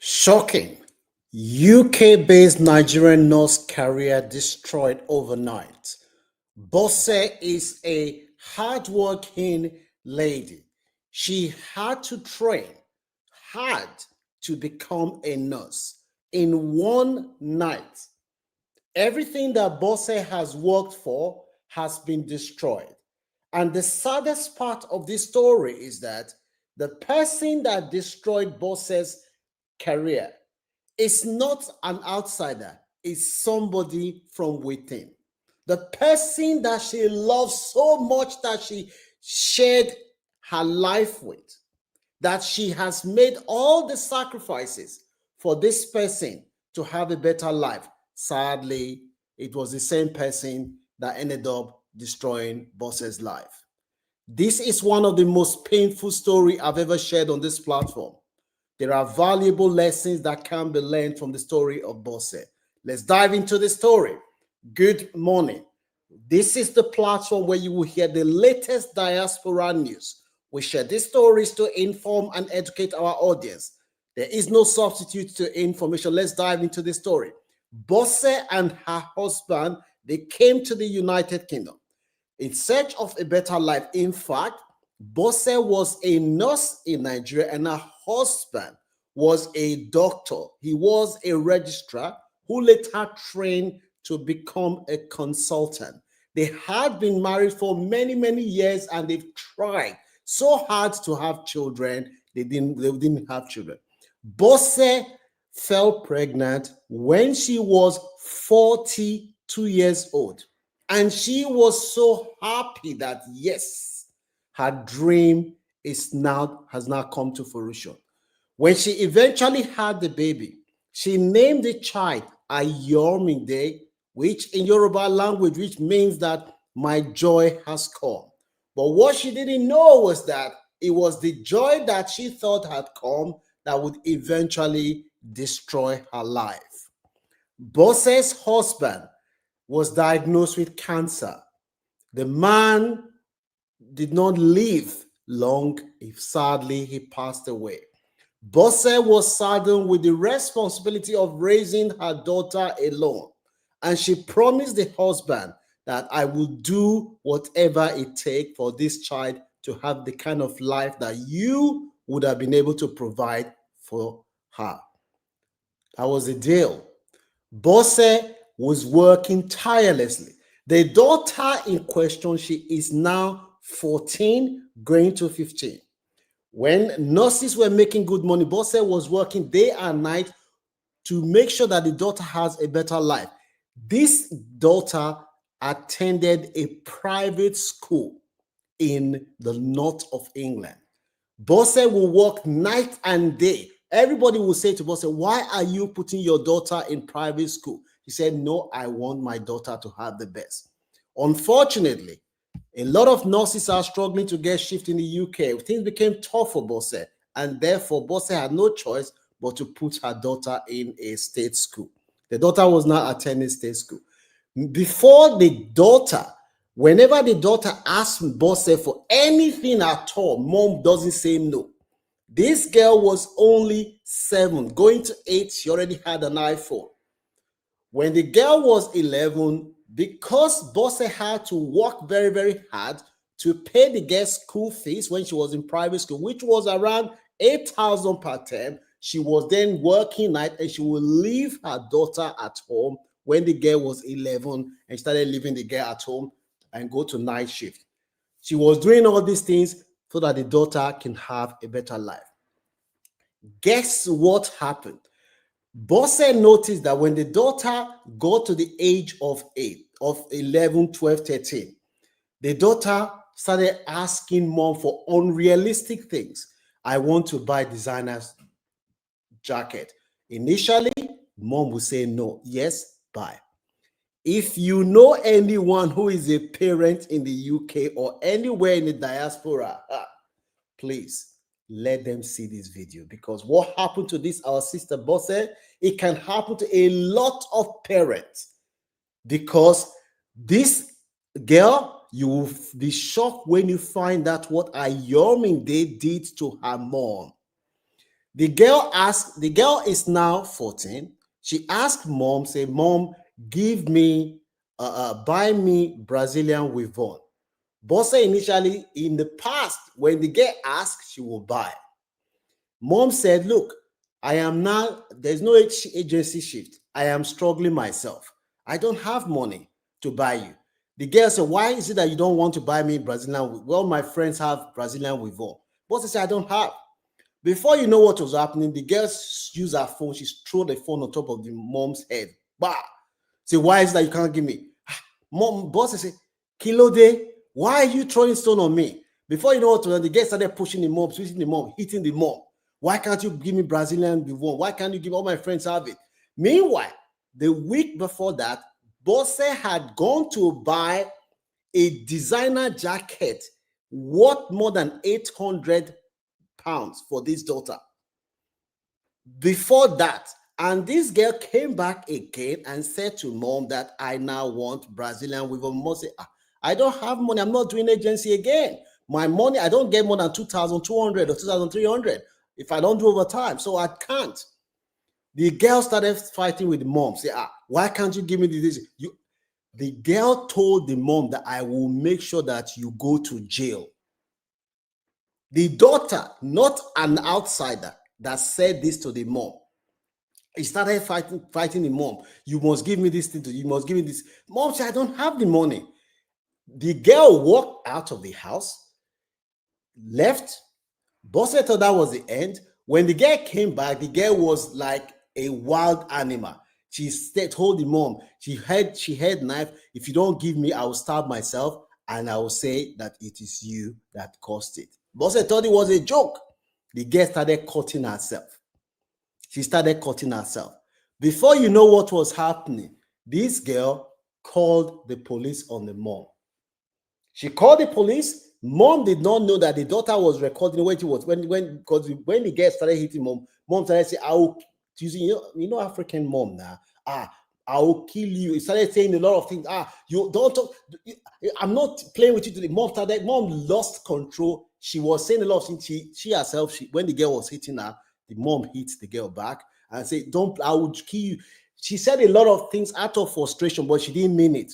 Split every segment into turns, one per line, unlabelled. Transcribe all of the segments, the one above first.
Shocking. UK-based Nigerian nurse career destroyed overnight. Bose is a hardworking lady. She had to train hard to become a nurse in one night. Everything that Bose has worked for has been destroyed. And the saddest part of this story is that the person that destroyed Bose's career is not an outsider, it's somebody from within. The person that she loves so much that she shared her life with, that she has made all the sacrifices for this person to have a better life. Sadly, it was the same person that ended up destroying Boss's life. This is one of the most painful stories I've ever shared on this platform. There are valuable lessons that can be learned from the story of Bosse. Let's dive into the story. Good morning. This is the platform where you will hear the latest diaspora news. We share these stories to inform and educate our audience. There is no substitute to information. Let's dive into the story. Bosse and her husband, they came to the United Kingdom in search of a better life. In fact, Bosse was a nurse in Nigeria and her husband was a doctor. He was a registrar who later trained to become a consultant. They had been married for many, many years and they've tried so hard to have children. They didn't have children. Bosse fell pregnant when she was 42 years old. And she was so happy that, yes, her dream has now come to fruition. When she eventually had the baby, she named the child Ayomide, which in Yoruba language, which means that my joy has come. But what she didn't know was that it was the joy that she thought had come that would eventually destroy her life. Bosse's husband was diagnosed with cancer. The man did not live long. Sadly, he passed away. Bosse was saddened with the responsibility of raising her daughter alone, and she promised the husband that I will do whatever it takes for this child to have the kind of life that you would have been able to provide for her. That was the deal. Bosse was working tirelessly. The daughter in question, she is now 14, going to 15. When nurses were making good money, Bosse was working day and night to make sure that the daughter has a better life. This daughter attended a private school in the north of England. Bosse will work night and day. Everybody will say to Bosse, why are you putting your daughter in private school? He said, no, I want my daughter to have the best. Unfortunately, a lot of nurses are struggling to get shift in the UK. Things became tough for Bosse, and therefore Bosse had no choice but to put her daughter in a state school. The daughter was not attending state school. Before the daughter, whenever the daughter asked Bosse for anything at all, mom doesn't say no. This girl was only 7, going to 8. She already had an iPhone. When the girl was 11, because Bosse had to work very, very hard to pay the girl's school fees when she was in private school, which was around 8,000 per term, she was then working night and she would leave her daughter at home when the girl was 11 and started leaving the girl at home and go to night shift. She was doing all these things so that the daughter can have a better life. Guess what happened? Bosse noticed that when the daughter got to the age of 11, 12, 13, the daughter started asking mom for unrealistic things. I want to buy designer's jacket. Initially, mom would say no. Yes, buy. If you know anyone who is a parent in the UK or anywhere in the diaspora, please let them see this video, because what happened to this our sister Bosse, it can happen to a lot of parents, because this girl, you will be shocked when you find out what Ayomide did to her mom. The girl is now 14. She asked mom, say, Mom, give me, buy me Brazilian weave-on. Bosse initially, in the past, when the girl asked, she will buy. Mom said, look, I am now, there's no agency shift. I am struggling myself. I don't have money to buy you. The girl said, why is it that you don't want to buy me Brazilian? Well, my friends have Brazilian weave-on. Bosse said, I don't have. Before you know what was happening, the girl used her phone. She threw the phone on top of the mom's head. Bah! Say, why is that you can't give me? Mom, boss say, Kilo day, why are you throwing stone on me? Before you know what was happening, the girl started pushing the mom, switching the mom, hitting the mom. Why can't you give me Brazilian before? Why can't you give all my friends have it? Meanwhile, the week before that, Bosse had gone to buy a designer jacket worth more than 800 pounds for this daughter. Before that, and this girl came back again and said to mom that I now want Brazilian weave. Mom said, I don't have money. I'm not doing agency again. My money, I don't get more than 2,200 or 2,300 if I don't do overtime. So I can't. The girl started fighting with the mom. Say, why can't you give me this? The girl told the mom that I will make sure that you go to jail. The daughter, not an outsider, that said this to the mom. He started fighting the mom. You must give me this thing. You must give me this. Mom said, I don't have the money. The girl walked out of the house, left. Bosse thought that was the end. When the girl came back, the girl was like a wild animal. She told the mom, she had knife. If you don't give me, I will stab myself and I will say that it is you that caused it. Bosse thought it was a joke. The girl started cutting herself. She started cutting herself. Before you know what was happening, this girl called the police on the mom. She called the police. Mom did not know that the daughter was recording when she was when the girl started hitting mom. Mom started saying, "I will," you know African mom now. I will kill you. He started saying a lot of things. You don't talk. I'm not playing with you today. Mom lost control. She was saying a lot of things. She herself, when the girl was hitting her, the mom hits the girl back and said, I would kill you. She said a lot of things out of frustration, but she didn't mean it.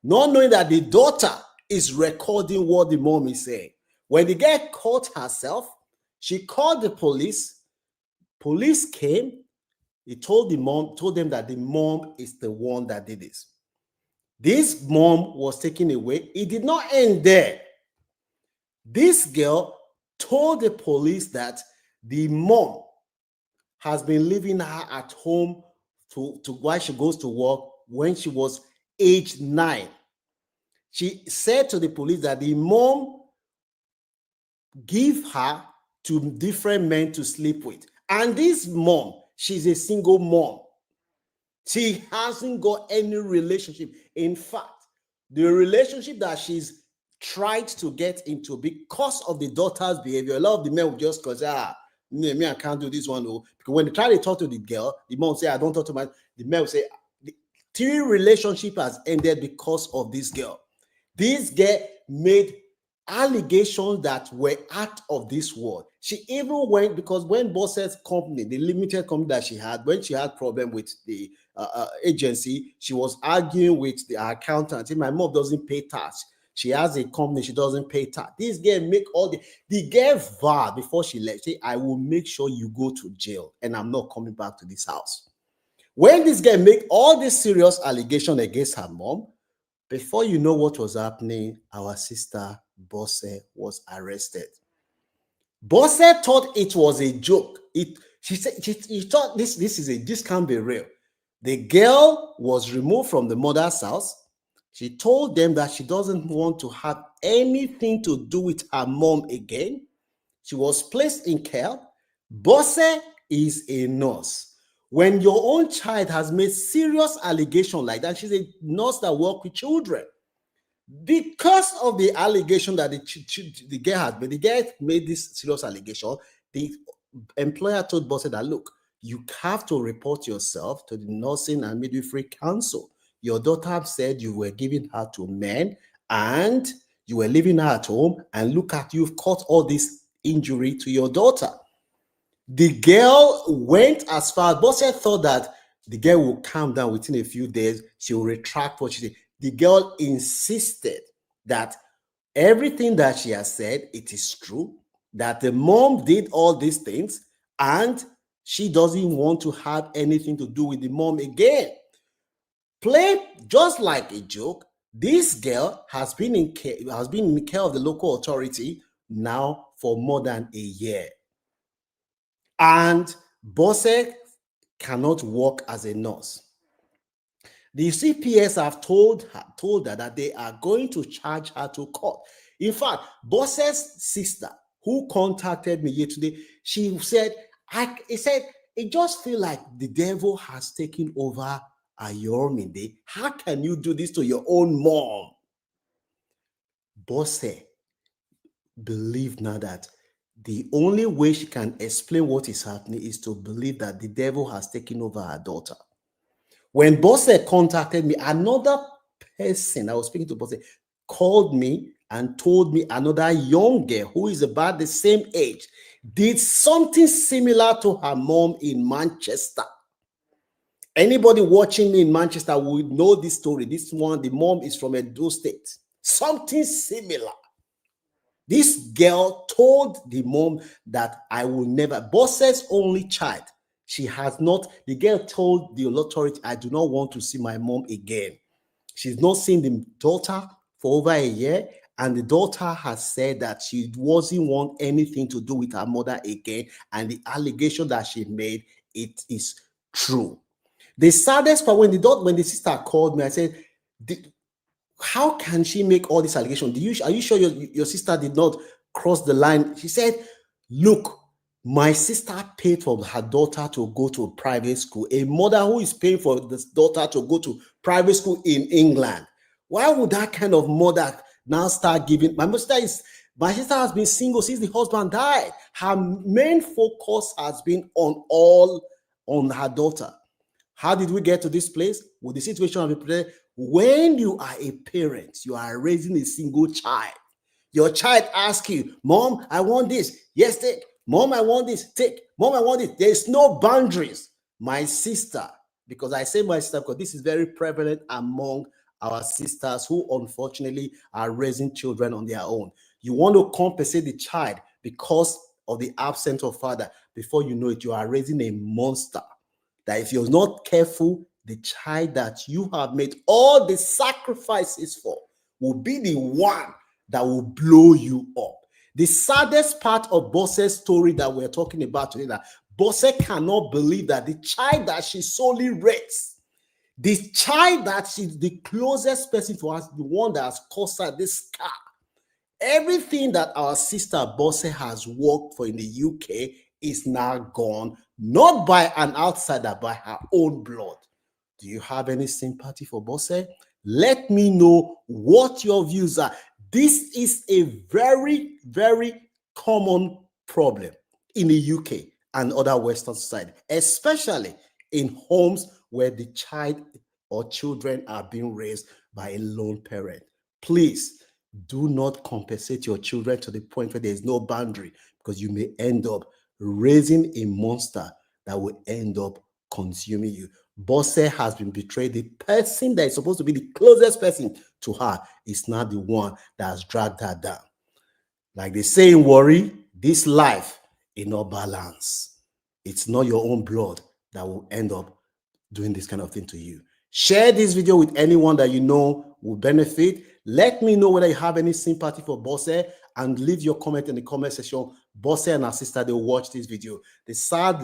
Not knowing that the daughter is recording what the mom is saying. When the girl caught herself, she called the police. Police came. He told them that the mom is the one that did this. This mom was taken away. It did not end there. This girl told the police that the mom has been leaving her at home to while she goes to work when she was age 9. She said to the police that the mom gave her to different men to sleep with. And this mom, she's a single mom. She hasn't got any relationship. In fact, the relationship that she's tried to get into because of the daughter's behavior, a lot of the men will just cause, me, I can't do this one. Because when they try to talk to the girl, the mom say, I don't talk to my, the man will say, the 3 relationship has ended because of this girl. This girl made allegations that were out of this world. She even went, because when Bosse's company, the limited company that she had, when she had problem with the agency, she was arguing with the accountant. My mom doesn't pay tax. She has a company, she doesn't pay tax. This girl make all the girl vowed before she left, say, I will make sure you go to jail and I'm not coming back to this house. When this girl make all these serious allegations against her mom, before you know what was happening, our sister Bosse was arrested. Bosse thought it was a joke. She thought this can't be real. The girl was removed from the mother's house. She told them that she doesn't want to have anything to do with her mom again. She was placed in care. Bosse is a nurse. When your own child has made serious allegation like that, she's a nurse that works with children. Because of the allegation that the girl had made, the girl made this serious allegation, the employer told Bosse that, look, you have to report yourself to the Nursing and Midwifery Council. Your daughter said you were giving her to men and you were leaving her at home, and look at, you've caused all this injury to your daughter. The girl went as far. Bosse thought that the girl will calm down within a few days. She will retract what she did. The girl insisted that everything that she has said, it is true, that the mom did all these things, and she doesn't want to have anything to do with the mom again. Play just like a joke. This girl has been in care of the local authority now for more than a year. And Bosse cannot work as a nurse. The CPS have told her that they are going to charge her to court. In fact, Bosse's sister, who contacted me yesterday, she said, it just feels like the devil has taken over Ayormide. How can you do this to your own mom? Bosse believe now that the only way she can explain what is happening is to believe that the devil has taken over her daughter. When Bosse contacted me, another person I was speaking to, Bosse, called me and told me another young girl who is about the same age did something similar to her mom in Manchester. Anybody watching me in Manchester would know this story. This one, the mom is from Edo State. Something similar. This girl told the mom that I will never, Bosse's only child. She has not, the girl told the authority, I do not want to see my mom again. She's not seen the daughter for over a year, and the daughter has said that she doesn't want anything to do with her mother again, and the allegation that she made, it is true. The saddest part, when the sister called me, I said, how can she make all these allegations? Are you sure your sister did not cross the line? She said, look, my sister paid for her daughter to go to a private school. A mother who is paying for this daughter to go to private school in England. Why would that kind of mother now start giving? My sister has been single since the husband died. Her main focus has been on her daughter. How did we get to this place? With the situation of a when you are a parent, you are raising a single child. Your child asks you, Mom, I want this. Yes, take. Mom, I want this. Take. Mom, I want it. There's no boundaries. My sister, because I say my sister because this is very prevalent among our sisters who unfortunately are raising children on their own. You want to compensate the child because of the absence of father. Before you know it, you are raising a monster. That if you're not careful, the child that you have made all the sacrifices for will be the one that will blow you up. The saddest part of Bosse's story that we're talking about today, that Bosse cannot believe that the child that she solely raised, the child that she's the closest person to us, the one that has caused her this scar, everything that our sister Bosse has worked for in the UK is now gone, not by an outsider, by her own blood. Do you have any sympathy for Bosse? Let me know what your views are. This is a very, very common problem in the UK and other Western society, especially in homes where the child or children are being raised by a lone parent. Please do not compensate your children to the point where there is no boundary, because you may end up raising a monster that will end up consuming you. Bosse has been betrayed. The person that is supposed to be the closest person to her is not the one that has dragged her down. Like they say in Worry, this life is not balance. It's not your own blood that will end up doing this kind of thing to you. Share this video with anyone that you know will benefit. Let me know whether you have any sympathy for Bosse, and leave your comment in the comment section. Bosse and her sister, they will watch this video. The sad